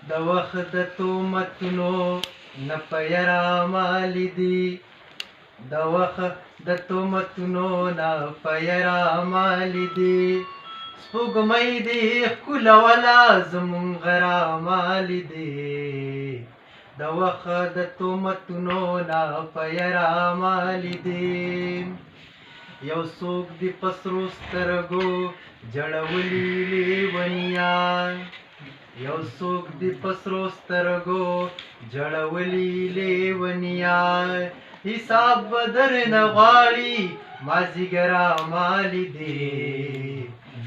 د وخت د تهمتونو نه په یاره مالې دي د وخت د تهمتونو نه په یاره مالې دي سپوږمۍ دې ښکلوله زمونږ غرامالې دي د وخت د تهمتونو نه په یاره مالې دي یو څوک دې په سرو سترګو جړولي لیونیان یو څوک دې په سرو سترګو جړولي لیونیان حساب به درنه غواړي مازدیګره مالې دي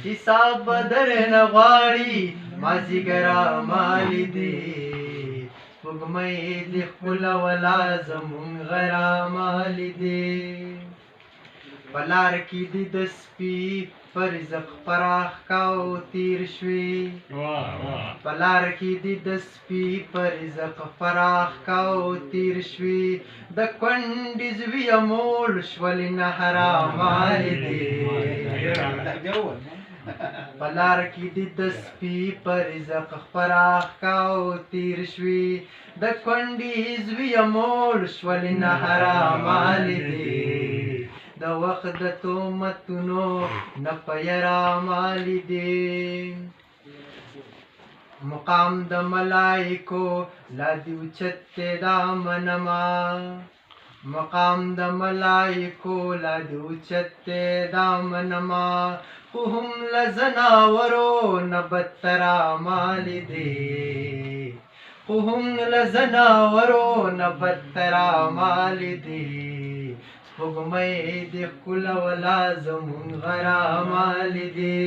حساب به درنه غواړي مازدیګره مالې دي سپوږمۍ دې ښکلوله زمونږ غرامالې دي په لار کې دې د سپي په رزق فراخ کاو تیر شوي په لار کې دې د سپي په رزق فراخ کاو تیر شوي د کونډې زویه موړ شولې نه حرامالې دي په لار کې دې د سپي په رزق فراخ کاو تیر شوي د کونډې زویه موړ شولې نه حرامالې دي د وخت د تهمتونو نه په یاره مالې دي مقام د ملایکو لا دې اوچت دی دا منمه مقام د ملایکو لا دې اوچت دی دا منمه خو هم له ځناورو نه بدتره مالې دي خو هم له ځناورو نه بدتره مالې دي سپوږمۍ دې ښکلوله زمونږ غرامالې دي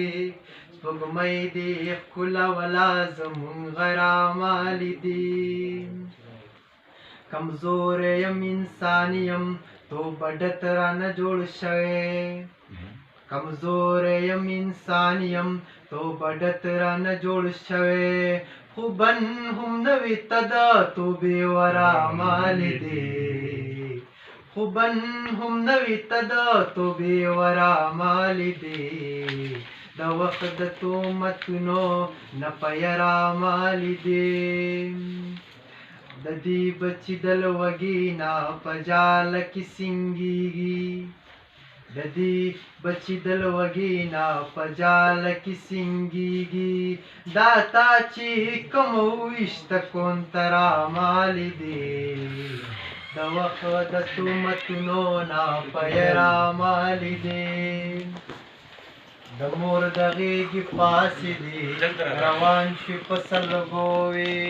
سپوږمۍ دې ښکلوله زمونږ غرامالې دي کمزوری یم انسان یم توبه ډت رانه جوړ شوی کمزوری یم انسان یم توبه ډت رانه جوړ شوی خو بن هم نه وي ته د توبې ورامالې دي خو بن هم نه وي ته د توبې ورامالې دي د وخت د تهمتونو نه په یاره مالې دي د دې بچي د لوږې نه په جاله کې سینګېږي د دې بچي د لوږې نه په جاله کې سینګېږي دا تا چې کوم ویشته کونتره مالې دي د وخت د تهمتونو نه په یاره مالې دي د مور د غېږې پاسې دي روان شوي په سلګو وې